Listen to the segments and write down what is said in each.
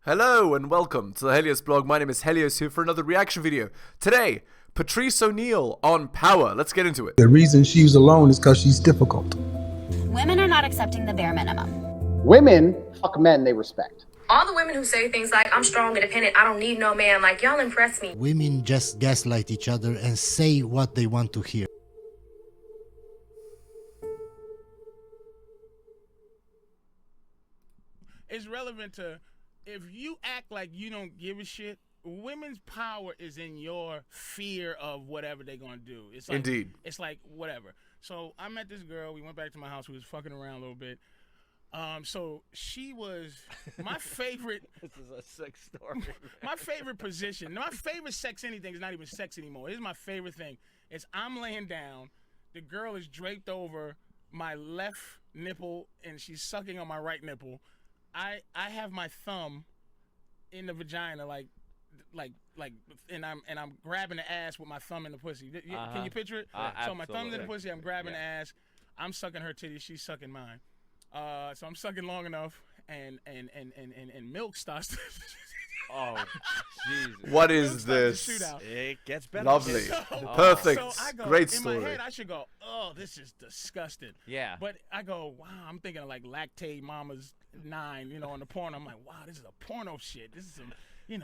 Hello and welcome to the Helios blog. My name is Helios here for another reaction video. Today, Patrice O'Neal on power. Let's get into it. The reason she's alone is because she's difficult. Women are not accepting the bare minimum. Women fuck men they respect. All the women who say things like, I'm strong, independent, I don't need no man, like, y'all impress me. Women just gaslight each other and say what they want to hear. It's relevant to, if you act like you don't give a shit, women's power is in your fear of whatever they're gonna do. It's like, Indeed. It's like whatever. So I met this girl. We went back to my house. We was fucking around a little bit. So she was my favorite. This is a sex story. My favorite position. My favorite sex anything is not even sex anymore. Here's my favorite thing. It's I'm laying down. The girl is draped over my left nipple and she's sucking on my right nipple. I have my thumb in the vagina, like, and I'm grabbing the ass with my thumb in the pussy. Can you picture it? So my thumb's in the pussy, I'm grabbing the ass, I'm sucking her titty, she's sucking mine. So I'm sucking long enough, and milk starts to Oh, Jesus. What is this? It gets better. Lovely. So, Perfect. So I go, Great in story. my head, I should go, oh, this is disgusting. Yeah. But I go, wow, I'm thinking of like Lactate Mama's 9, on the porn. I'm like, wow, this is a porno shit. This is some,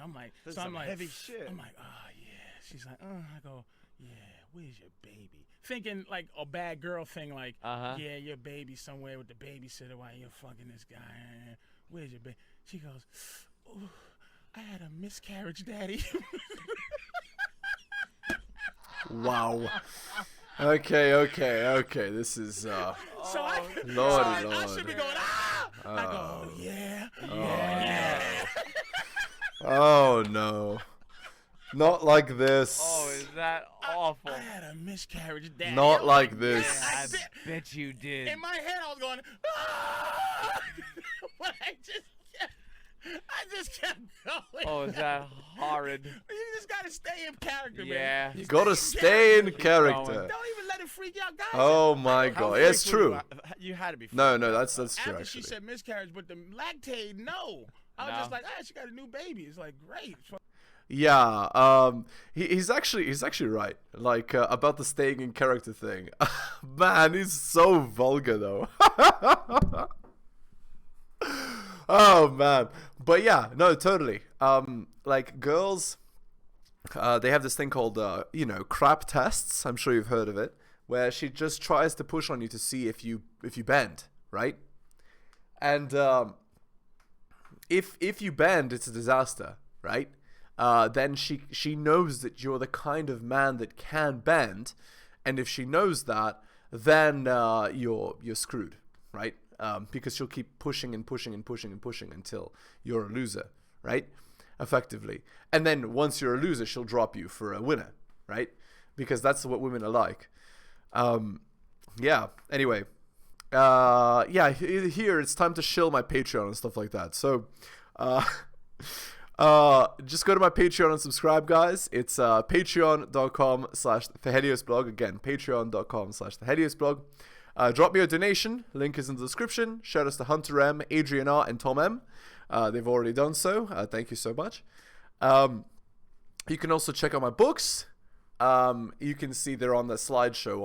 I'm like, This so is I'm some like, heavy shit. I'm like, oh, yeah. She's like, I go, yeah, where's your baby? Thinking like a bad girl thing, like, yeah, your baby somewhere with the babysitter while you're fucking this guy. Where's your baby? She goes, ooh, I had a miscarriage, Daddy. Wow. Okay. This is So I should be going, I go, yeah. Oh no. Not like this. Oh, is that awful? I had a miscarriage, Daddy. Not I'm like this. Yeah, I bet you did. in my head, I was going, but I just kept going. Oh, is that horrid? You just gotta stay in character, Yeah. man. You gotta stay in character. Don't even let it freak out, guys. Oh my How god. It's freaked were true. you had to be. No, freaked out. that's true After actually. she said miscarriage, but the lactate, no. I was just like, she got a new baby. It's like, great. Yeah, he's actually right. Like about the staying in character thing. Man, he's so vulgar though. Oh man, but yeah, no, totally. Like girls, they have this thing called crap tests. I'm sure you've heard of it, where she just tries to push on you to see if you bend, right? And if you bend, it's a disaster, right? Then she knows that you're the kind of man that can bend, and if she knows that, then you're screwed, right? Because she'll keep pushing until you're a loser, right? Effectively, and then once you're a loser, she'll drop you for a winner, right? Because that's what women are like. Yeah. Anyway, yeah. Here it's time to shill my Patreon and stuff like that. So, just go to my Patreon and subscribe, guys. It's patreon.com/theheliosblog. Again, patreon.com/theheliosblog. Drop me a donation. Link is in the description. Shout outs to Hunter M, Adrian R, and Tom M. They've already done so. Thank you so much. You can also check out my books. You can see they're on the slideshow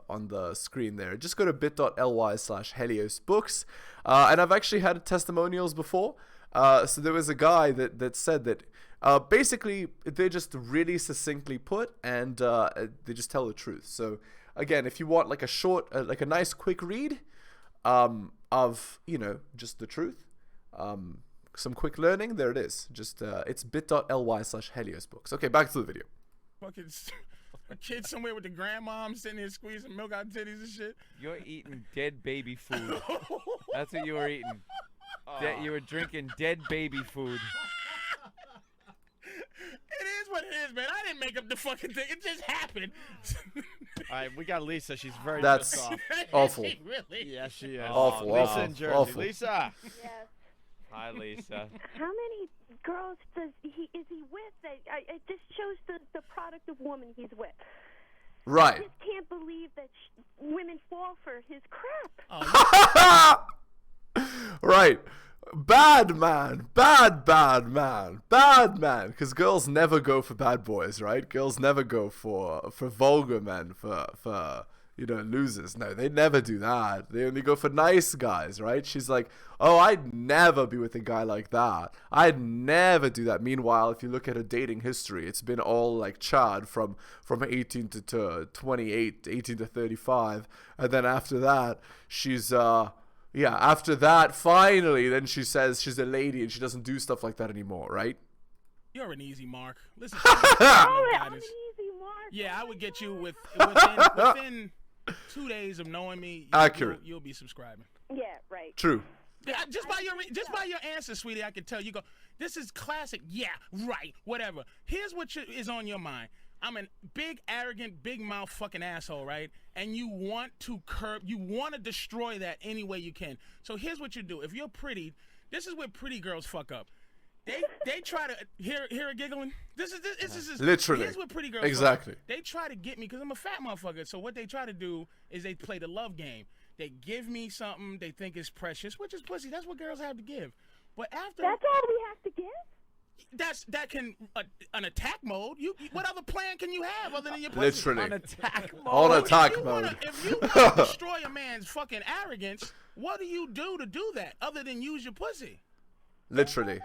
on the screen there. Just go to bit.ly/heliosbooks. And I've actually had testimonials before. So there was a guy that said that basically they're just really succinctly put, and they just tell the truth. So again, if you want like a short, like a nice quick read of just the truth, some quick learning, there it is. Just it's bit.ly/heliosbooks. Okay, back to the video. Fucking a kid somewhere with the grandmom sitting here squeezing milk out titties and shit. You're eating dead baby food. That's what you were eating. You were drinking dead baby food. It is what it is, man. I didn't make up the fucking thing. It just happened. All right, we got Lisa. She's very That's pissed off. awful. Really? Yeah, she is. Awful, Lisa awful, in Jersey. awful. Lisa. Yes. Hi, Lisa. How many girls is he with? It just shows the product of woman he's with. I Right. just can't believe that women fall for his crap. Right. Bad man. Bad man. Because girls never go for bad boys, right? Girls never go for vulgar men, for losers. No, they never do that. They only go for nice guys, right? She's like, oh, I'd never be with a guy like that. I'd never do that. Meanwhile, if you look at her dating history, it's been all like Chad from 18 to 28, 18 to 35. And then after that, she's, after that, finally, then she says she's a lady and she doesn't do stuff like that anymore, right? You're an easy mark. Listen, I'm an easy mark. Yeah, I would get you within 2 days of knowing me. Accurate. You'll be subscribing. Yeah, right. True. Yeah, just by your answer, sweetie, I can tell you go. This is classic. Yeah, right. Whatever. Here's what is on your mind. I'm a big, arrogant, big mouth fucking asshole, right? And you want to destroy that any way you can. So here's what you do. If you're pretty, this is where pretty girls fuck up. They try to hear her giggling. This is literally. Here's what pretty girls exactly. They try to get me because I'm a fat motherfucker. So what they try to do is they play the love game. They give me something they think is precious, which is pussy. That's what girls have to give. But after that's all we have to give. An attack mode. What other plan can you have other than your pussy? Literally. On attack mode. On attack mode. If you want to destroy a man's fucking arrogance, what do you do to do that other than use your pussy? Literally.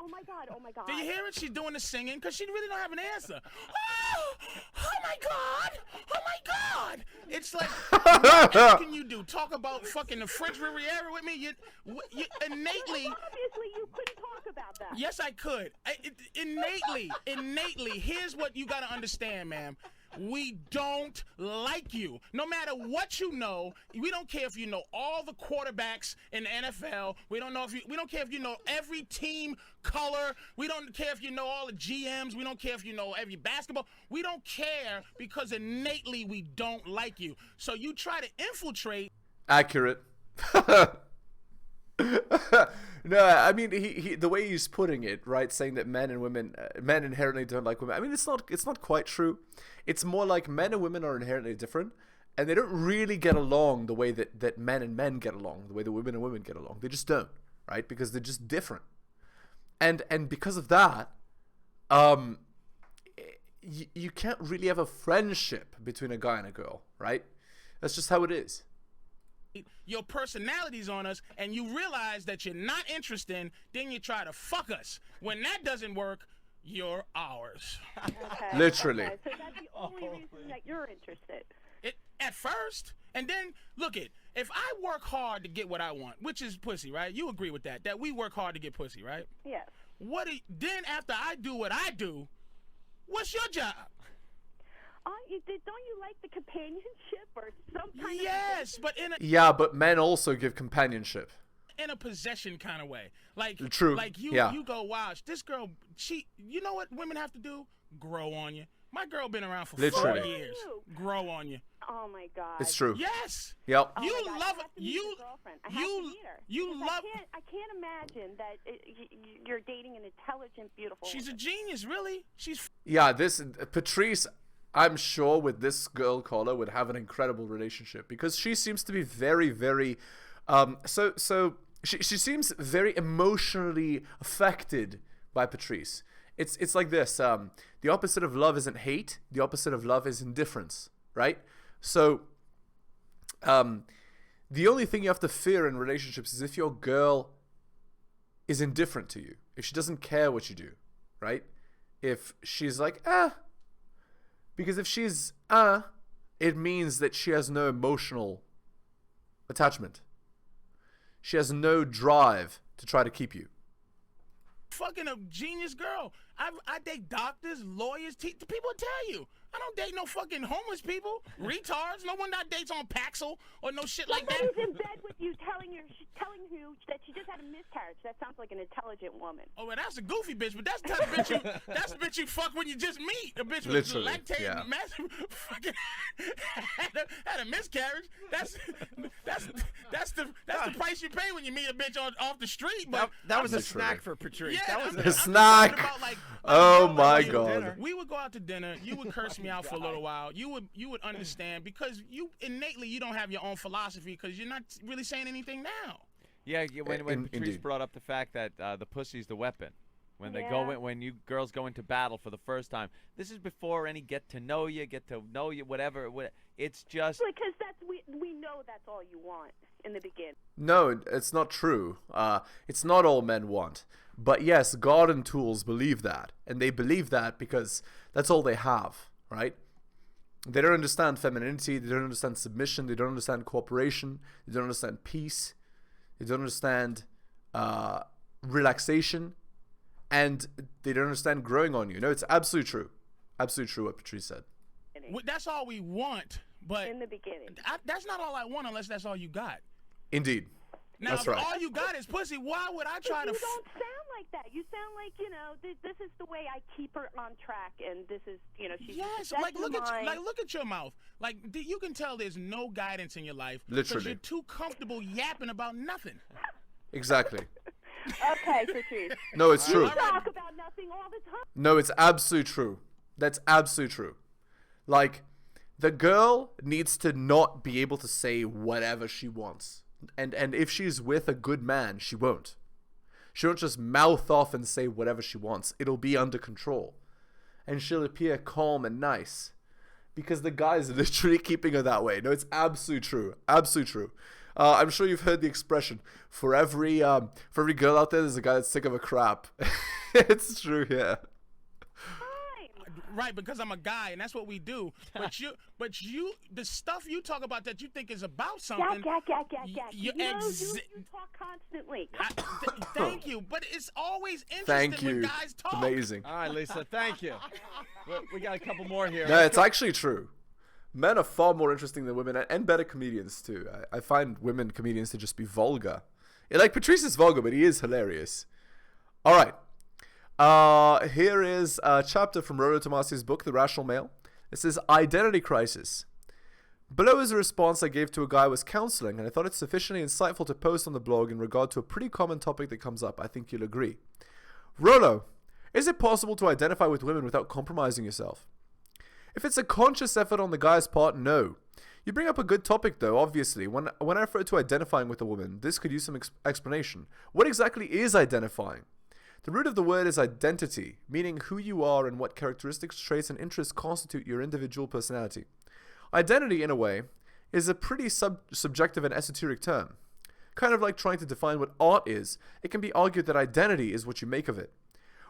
Oh my god. Do you hear it? She's doing the singing because she really don't have an answer. Oh my god. It's like, what else can you do? Talk about fucking the French Riviera with me? You innately. Obviously, you couldn't talk about that. Yes, I could. Innately. Here's what you got to understand, ma'am. We don't like you. No matter what you know, we don't care if you know all the quarterbacks in the NFL. We don't care if you know every team color. We don't care if you know all the GMs. We don't care if you know every basketball. We don't care because innately we don't like you. So you try to infiltrate. Accurate. No, I mean he the way he's putting it, right, saying that men inherently don't like women. I mean, it's not quite true. It's more like men and women are inherently different, and they don't really get along the way that men and men get along, the way that women and women get along. They just don't, right? Because they're just different. And because of that, you can't really have a friendship between a guy and a girl, right? That's just how it is. Your personalities on us, and you realize that you're not interested, then you try to fuck us. When that doesn't work, you're ours. Okay, literally. Okay. So that's the only reason that you're interested. At first, and then look it. If I work hard to get what I want, which is pussy, right? You agree with that? That we work hard to get pussy, right? Yes. Then after I do what I do, what's your job? Don't you like the companionship or some kind of... Yes, but but men also give companionship. In a possession kind of way. Like, true. Like you go, wow, this girl, you know what women have to do? Grow on you. My girl been around for 4 years. Grow on you. Oh my God. It's true. Yes. Yep. Oh you God, love I have to meet your girlfriend. I have to meet her. I can't imagine that you're dating an intelligent, beautiful She's woman. a genius, really. This Patrice, I'm sure with this girl caller would have an incredible relationship because she seems to be very, very, she seems very emotionally affected by Patrice. It's like this. The opposite of love isn't hate. The opposite of love is indifference, right? So, the only thing you have to fear in relationships is if your girl is indifferent to you, if she doesn't care what you do, right? If she's like, because if she's, it means that she has no emotional attachment. She has no drive to try to keep you. Fucking a genius girl. I date doctors, lawyers, people tell you. I don't date no fucking homeless people, retards. No one that dates on Paxil or no shit like that. Somebody's in bed with you telling you that she just had a miscarriage. That sounds like an intelligent woman. Oh, well, that's a goofy bitch, but that's the type of bitch you fuck when you just meet. A bitch with Literally, lactating, massive, fucking had a miscarriage. That's the price you pay when you meet a bitch off the street. But that was a snack for Patrice. Yeah, that was a snack. Oh my God. We would go out to dinner. You would curse me out for a little while. You would understand because you innately you don't have your own philosophy because you're not really saying anything now. Yeah, when Patrice indeed. brought up the fact that the pussy's the weapon. When they Yeah. when you girls go into battle for the first time, this is before any get to know you, whatever. It's just Because we know that's all you want in the beginning. No, it's not true. It's not all men want. But yes, God and tools believe that. And they believe that because that's all they have, right? They don't understand femininity. They don't understand submission. They don't understand cooperation. They don't understand peace. They don't understand relaxation. And they don't understand growing on you. No, it's absolutely true. Absolutely true what Patrice said. That's all we want, but In the beginning. that's not all I want unless that's all you got. Indeed. Now, That's if right. all you got is pussy, why would I try You to? don't sound like that. You sound like, this is the way I keep her on track, and this is, she's Yes, that's like look mine. at your mouth. Like you can tell there's no guidance in your life Literally. because you're too comfortable yapping about nothing. Exactly. Okay, Patrice. No, it's true. You talk about nothing all the time. No, it's absolutely true. That's absolutely true. Like, the girl needs to not be able to say whatever she wants. And if she's with a good man, she won't. She won't just mouth off and say whatever she wants. It'll be under control. And she'll appear calm and nice. Because the guy's literally keeping her that way. No, it's absolutely true. Absolutely true. I'm sure you've heard the expression, for every girl out there, there's a guy that's sick of a crap. It's true, yeah. Right, because I'm a guy, and that's what we do. But you, the stuff you talk about that you think is about something. You talk constantly. Thank you, but it's always interesting Thank when you. guys talk. Amazing. All right, Lisa, thank you. We got a couple more here. No, it's actually true. Men are far more interesting than women, and better comedians too. I find women comedians to just be vulgar. Yeah, like Patrice is vulgar, but he is hilarious. All right. Here is a chapter from Rollo Tomasi's book, The Rational Male. It says, Identity Crisis. Below is a response I gave to a guy I was counseling, and I thought it sufficiently insightful to post on the blog in regard to a pretty common topic that comes up. I think you'll agree. Rollo, is it possible to identify with women without compromising yourself? If it's a conscious effort on the guy's part, no. You bring up a good topic though, obviously. When I refer to identifying with a woman, this could use some explanation. What exactly is identifying? The root of the word is identity, meaning who you are and what characteristics, traits, and interests constitute your individual personality. Identity, in a way, is a pretty subjective and esoteric term. Kind of like trying to define what art is, it can be argued that identity is what you make of it.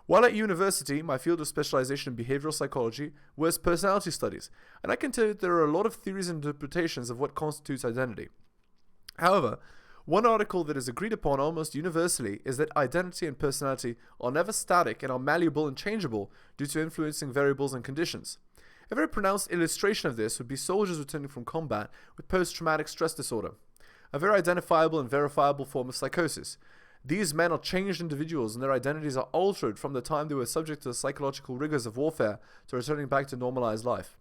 While at university, my field of specialization in behavioral psychology was personality studies, and I can tell you there are a lot of theories and interpretations of what constitutes identity. However, one article that is agreed upon almost universally is that identity and personality are never static and are malleable and changeable due to influencing variables and conditions. A very pronounced illustration of this would be soldiers returning from combat with post-traumatic stress disorder, a very identifiable and verifiable form of psychosis. These men are changed individuals and their identities are altered from the time they were subject to the psychological rigors of warfare to returning back to normalized life.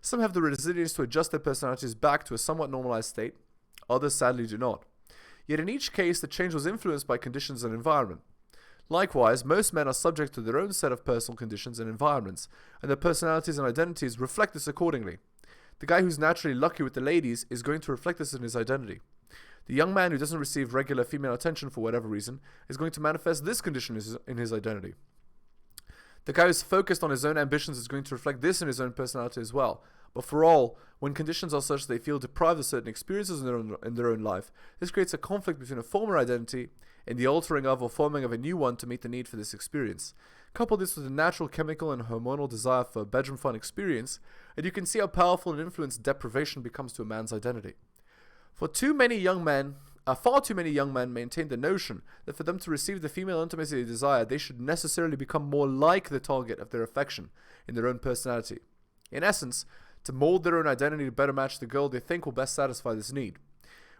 Some have the resilience to adjust their personalities back to a somewhat normalized state, others sadly do not. Yet in each case, the change was influenced by conditions and environment. Likewise, most men are subject to their own set of personal conditions and environments, and their personalities and identities reflect this accordingly. The guy who's naturally lucky with the ladies is going to reflect this in his identity. The young man who doesn't receive regular female attention for whatever reason is going to manifest this condition in his identity. The guy who's focused on his own ambitions is going to reflect this in his own personality as well. But for all, when conditions are such that they feel deprived of certain experiences in their own life, this creates a conflict between a former identity and the altering of or forming of a new one to meet the need for this experience. Couple this with a natural chemical and hormonal desire for a bedroom fun experience, and you can see how powerful an influence deprivation becomes to a man's identity. Far too many young men maintain the notion that for them to receive the female intimacy they desire, they should necessarily become more like the target of their affection in their own personality. In essence, to mold their own identity to better match the girl they think will best satisfy this need.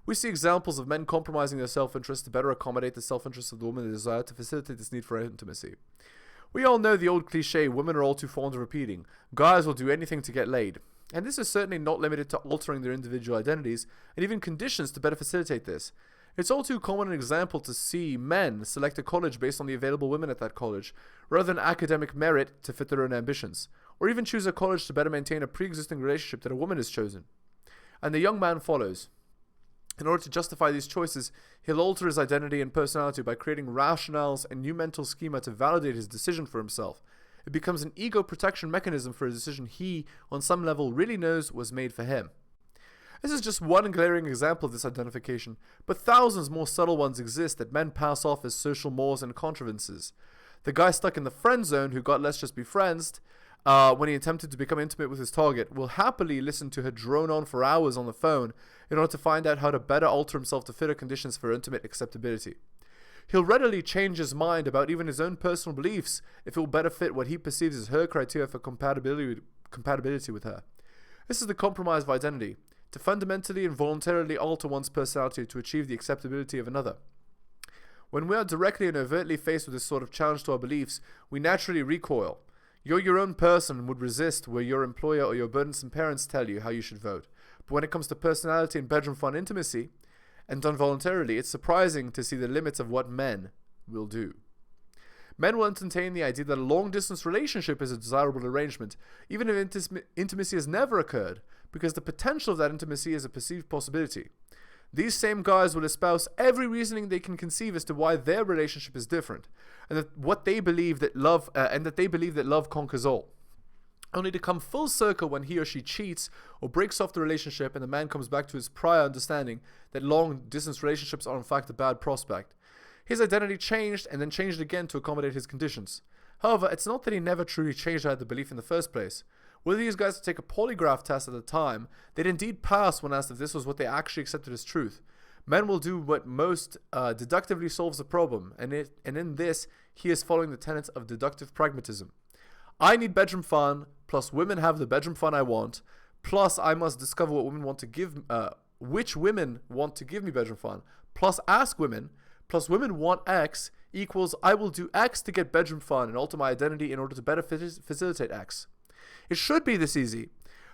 We see examples of men compromising their self-interest to better accommodate the self-interest of the woman they desire to facilitate this need for intimacy. We all know the old cliche women are all too fond of repeating, guys will do anything to get laid. And this is certainly not limited to altering their individual identities and even conditions to better facilitate this. It's all too common an example to see men select a college based on the available women at that college, rather than academic merit to fit their own ambitions, or even choose a college to better maintain a pre-existing relationship that a woman has chosen. And the young man follows. In order to justify these choices, he'll alter his identity and personality by creating rationales and new mental schema to validate his decision for himself. It becomes an ego protection mechanism for a decision he, on some level, really knows was made for him. This is just one glaring example of this identification, but thousands more subtle ones exist that men pass off as social mores and contrivances. The guy stuck in the friend zone who got let's just be friends when he attempted to become intimate with his target will happily listen to her drone on for hours on the phone in order to find out how to better alter himself to fit her conditions for intimate acceptability. He'll readily change his mind about even his own personal beliefs if it will better fit what he perceives as her criteria for compatibility with her. This is the compromise of identity, to fundamentally and voluntarily alter one's personality to achieve the acceptability of another. When we are directly and overtly faced with this sort of challenge to our beliefs, we naturally recoil. You're your own person and would resist where your employer or your burdensome parents tell you how you should vote. But when it comes to personality and bedroom fun intimacy, and done voluntarily, it's surprising to see the limits of what men will do. Men will entertain the idea that a long-distance relationship is a desirable arrangement, even if intimacy has never occurred, because the potential of that intimacy is a perceived possibility. These same guys will espouse every reasoning they can conceive as to why their relationship is different, and that they believe that love conquers all. Only to come full circle when he or she cheats or breaks off the relationship and the man comes back to his prior understanding that long-distance relationships are in fact a bad prospect. His identity changed and then changed again to accommodate his conditions. However, it's not that he never truly changed out of the belief in the first place. Were these guys to take a polygraph test at the time, they'd indeed pass when asked if this was what they actually accepted as truth. Men will do what most deductively solves a problem, and in this, he is following the tenets of deductive pragmatism. I need bedroom fun, plus women have the bedroom fun I want, plus I must discover what women want to give, which women want to give me bedroom fun, plus ask women, plus women want X equals I will do X to get bedroom fun and alter my identity in order to better facilitate X. It should be this easy,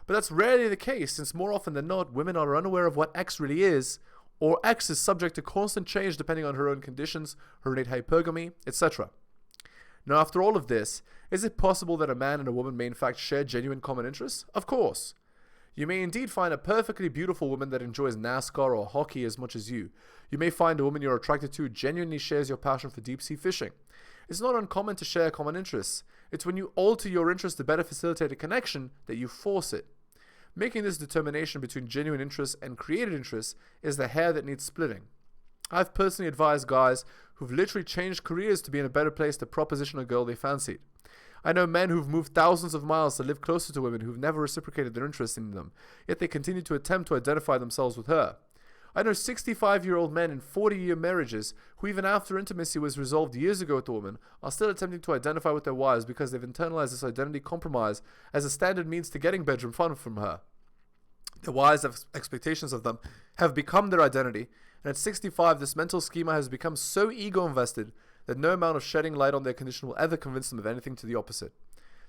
but that's rarely the case, since more often than not, women are unaware of what X really is, or X is subject to constant change depending on her own conditions, her innate hypergamy, etc. Now, after all of this, is it possible that a man and a woman may in fact share genuine common interests? Of course. You may indeed find a perfectly beautiful woman that enjoys NASCAR or hockey as much as you. You may find a woman you're attracted to genuinely shares your passion for deep-sea fishing. It's not uncommon to share common interests. It's when you alter your interests to better facilitate a connection that you force it. Making this determination between genuine interests and created interests is the hair that needs splitting. I've personally advised guys who've literally changed careers to be in a better place to proposition a girl they fancied. I know men who've moved thousands of miles to live closer to women who've never reciprocated their interest in them, yet they continue to attempt to identify themselves with her. I know 65-year-old men in 40-year marriages who, even after intimacy was resolved years ago with the woman, are still attempting to identify with their wives because they've internalized this identity compromise as a standard means to getting bedroom fun from her. Their wives' expectations of them have become their identity, and at 65, this mental schema has become so ego-invested that no amount of shedding light on their condition will ever convince them of anything to the opposite.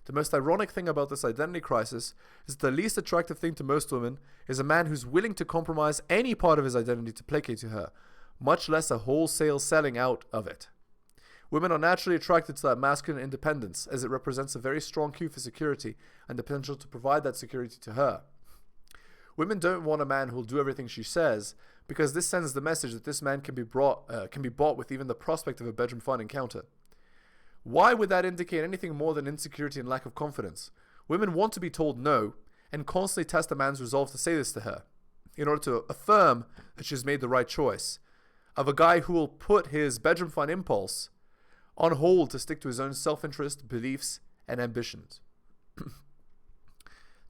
The most ironic thing about this identity crisis is that the least attractive thing to most women is a man who's willing to compromise any part of his identity to placate to her, much less a wholesale selling out of it. Women are naturally attracted to that masculine independence, as it represents a very strong cue for security and the potential to provide that security to her. Women don't want a man who'll do everything she says, because this sends the message that this man can be bought with even the prospect of a bedroom fun encounter. Why would that indicate anything more than insecurity and lack of confidence? Women want to be told no, and constantly test a man's resolve to say this to her, in order to affirm that she's made the right choice, of a guy who will put his bedroom fun impulse on hold to stick to his own self-interest, beliefs, and ambitions.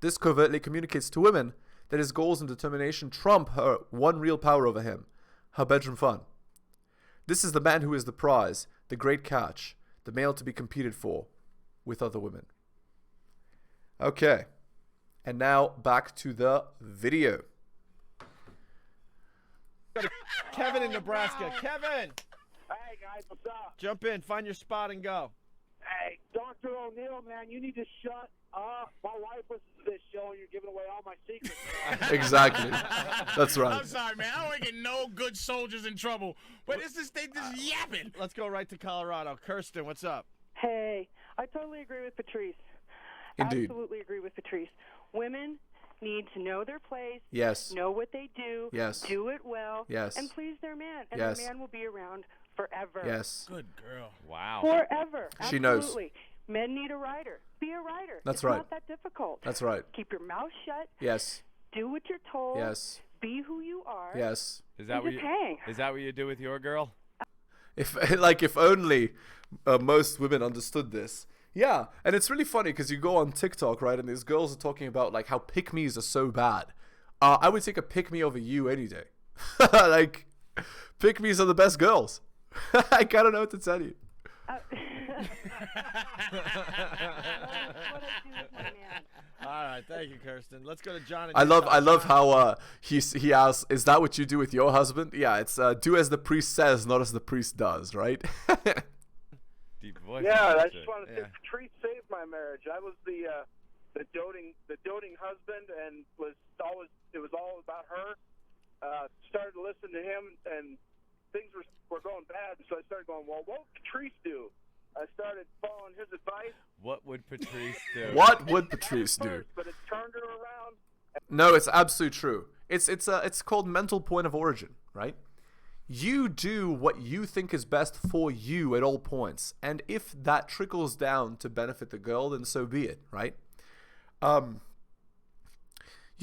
This covertly communicates to women that his goals and determination trump her one real power over him, her bedroom fun. This is the man who is the prize, the great catch, the male to be competed for with other women. Okay, and now back to the video. Kevin in Nebraska. Kevin! Hey guys, what's up? Jump in, find your spot and go. Hey, Dr. O'Neal, man, you need to shut up. My wife listens to this show and you're giving away all my secrets. Exactly. That's right. I'm sorry, man. I don't want to get no good soldiers in trouble. But it's just, they just yapping. Let's go right to Colorado. Kirsten, what's up? Hey, I totally agree with Patrice. Indeed. Absolutely agree with Patrice. Women need to know their place. Yes. Know what they do. Yes. Do it well. Yes. And please their man. And Yes. their man will be around forever. Yes. Good girl. Wow. Forever. She knows. Absolutely. Men need a writer. Be a writer. That's it's right. not that difficult. That's right. Keep your mouth shut. Yes. Do what you're told. Yes. Be who you are. Yes. Is that And what just you? hang. Is that what you do with your girl? If if only most women understood this. Yeah, and it's really funny because you go on TikTok, right, and these girls are talking about like how pick-me's are so bad. I would take a pick-me over you any day. Like, pick-me's are the best girls. I don't know what to tell you. All right, thank you, Kirsten. Let's go to John. I love how he asks, "Is that what you do with your husband?" Yeah, it's do as the priest says, not as the priest does, right? Deep voice. Yeah, I just wanted to say Patrice saved my marriage. I was the doting husband, and it was all about her. Started to listen to him, and things were going bad. So I started going, well, what would Patrice do? I started following his advice. What would Patrice do? What would Patrice do? But it turned her around. No, it's absolutely true. It's called mental point of origin, right? You do what you think is best for you at all points, and if that trickles down to benefit the girl, then so be it, right? You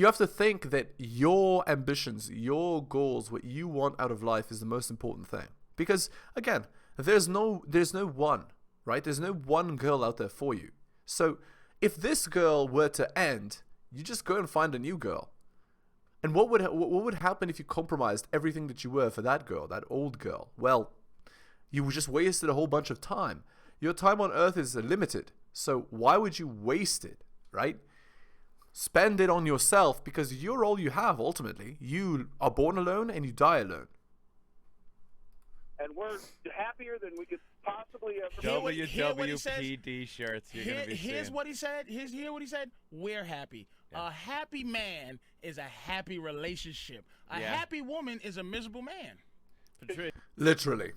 have to think that your ambitions, your goals, what you want out of life is the most important thing. Because again, there's no one, right? There's no one girl out there for you. So if this girl were to end, you just go and find a new girl. And what would happen if you compromised everything that you were for that girl, that old girl? Well, you just wasted a whole bunch of time. Your time on earth is limited. So why would you waste it, right? Spend it on yourself, because you're all you have ultimately. You are born alone and you die alone. And we're happier than we could possibly ever be. WWPD shirts. You're gonna be Here's seeing. what he said. Here's what he said. We're happy. Yeah. A happy man is a happy relationship. A Yeah. happy woman is a miserable man. Patrice. Literally.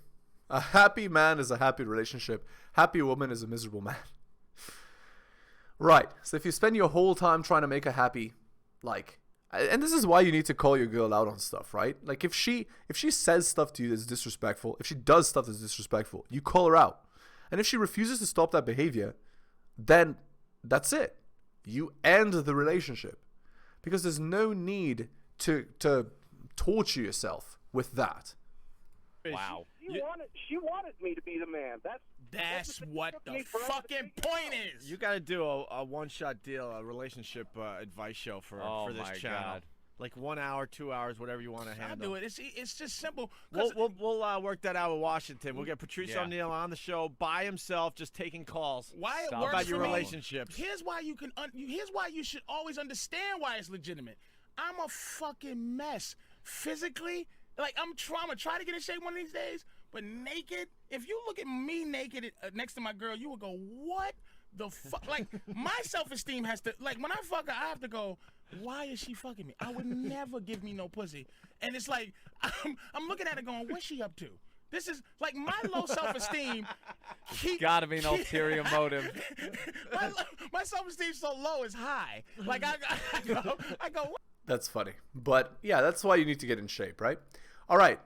A happy man is a happy relationship. Happy woman is a miserable man. Right. So if you spend your whole time trying to make her happy, like, and this is why you need to call your girl out on stuff, right? Like if she says stuff to you that's disrespectful, if she does stuff that's disrespectful, you call her out. And if she refuses to stop that behavior, then that's it. You end the relationship. Because there's no need to torture yourself with that. Wow. She wanted me to be the man. That's what the fucking point is. You got to do a one-shot deal, a relationship advice show for this my channel. God. Like 1 hour, 2 hours, whatever you want to I'll handle. do it. It's just simple. We'll work that out with Washington. We'll get Patrice Yeah. O'Neal on the show by himself, just taking calls. Why it Stop works about for your me. relationships. Here's why here's why you should always understand why it's legitimate. I'm a fucking mess physically. Like I'm gonna try to get in shape one of these days, but naked. If you look at me naked next to my girl, you would go, "What the fuck?" Like my self-esteem has to. Like when I fuck her, I have to go, "Why is she fucking me? I would never give me no pussy." And it's like I'm looking at her going, "What's she up to?" This is like my low self-esteem. Gotta be an ulterior motive. My self-esteem so low is high. Like I go. What? That's funny. But yeah, that's why you need to get in shape, right? All right.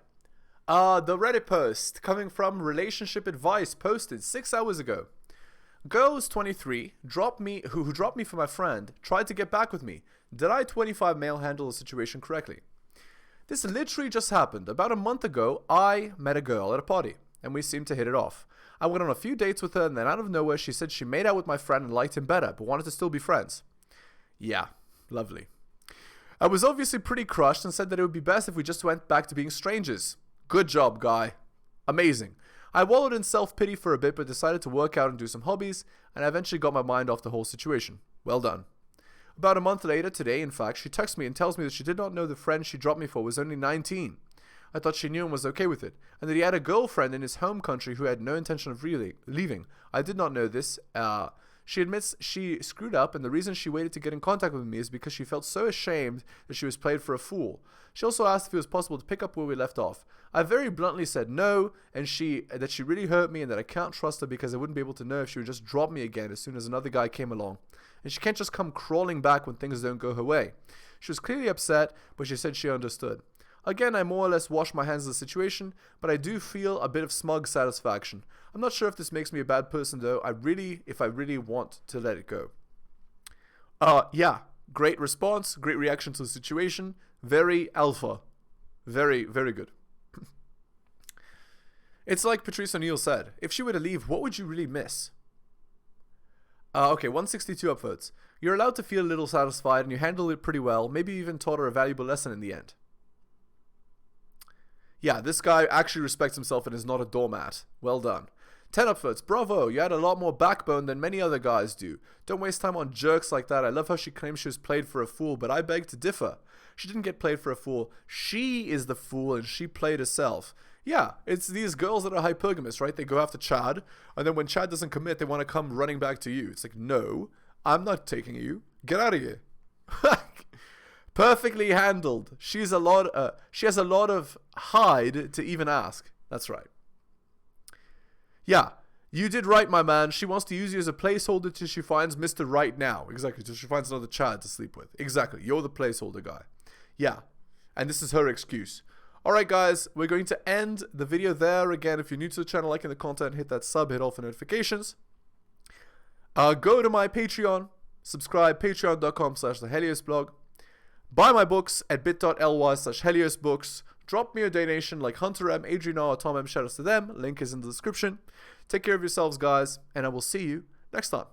The Reddit post coming from Relationship Advice posted 6 hours ago. Girl who's 23 who dropped me for my friend tried to get back with me. Did I 25 male handle the situation correctly? This literally just happened. About a month ago, I met a girl at a party and we seemed to hit it off. I went on a few dates with her and then out of nowhere she said she made out with my friend and liked him better but wanted to still be friends. Yeah, lovely. I was obviously pretty crushed and said that it would be best if we just went back to being strangers. Good job, guy. Amazing. I wallowed in self-pity for a bit but decided to work out and do some hobbies, and I eventually got my mind off the whole situation. Well done. About a month later, today in fact, she texts me and tells me that she did not know the friend she dropped me for was only 19. I thought she knew and was okay with it, and that he had a girlfriend in his home country who had no intention of really leaving. I did not know this. She admits she screwed up, and the reason she waited to get in contact with me is because she felt so ashamed that she was played for a fool. She also asked if it was possible to pick up where we left off. I very bluntly said no, and that she really hurt me and that I can't trust her because I wouldn't be able to know if she would just drop me again as soon as another guy came along. And she can't just come crawling back when things don't go her way. She was clearly upset, but she said she understood. Again, I more or less wash my hands of the situation, but I do feel a bit of smug satisfaction. I'm not sure if this makes me a bad person though. If I really want to let it go. Yeah, great response, great reaction to the situation. Very alpha. Very, very good. It's like Patrice O'Neal said, if she were to leave, what would you really miss? Okay, 162 upvotes. You're allowed to feel a little satisfied and you handled it pretty well, maybe even taught her a valuable lesson in the end. Yeah, this guy actually respects himself and is not a doormat. Well done. 10 upvotes. Bravo, you had a lot more backbone than many other guys do. Don't waste time on jerks like that. I love how she claims she was played for a fool, but I beg to differ. She didn't get played for a fool. She is the fool and she played herself. Yeah, it's these girls that are hypergamous, right? They go after Chad, and then when Chad doesn't commit, they want to come running back to you. It's like, no, I'm not taking you. Get out of here. Perfectly handled. She has a lot of hide to even ask. That's right. Yeah, you did right, my man. She wants to use you as a placeholder till she finds Mr. Right now. Exactly, till she finds another Chad to sleep with. Exactly, you're the placeholder guy. Yeah, and this is her excuse. Alright guys, we're going to end the video there. Again, if you're new to the channel, liking the content, hit that sub, hit all for notifications. Go to my Patreon, subscribe, patreon.com/theheliosblog. Buy my books at bit.ly/heliosbooks. Drop me a donation like Hunter M, Adrian R, or Tom M. Shout outs to them. Link is in the description. Take care of yourselves, guys, and I will see you next time.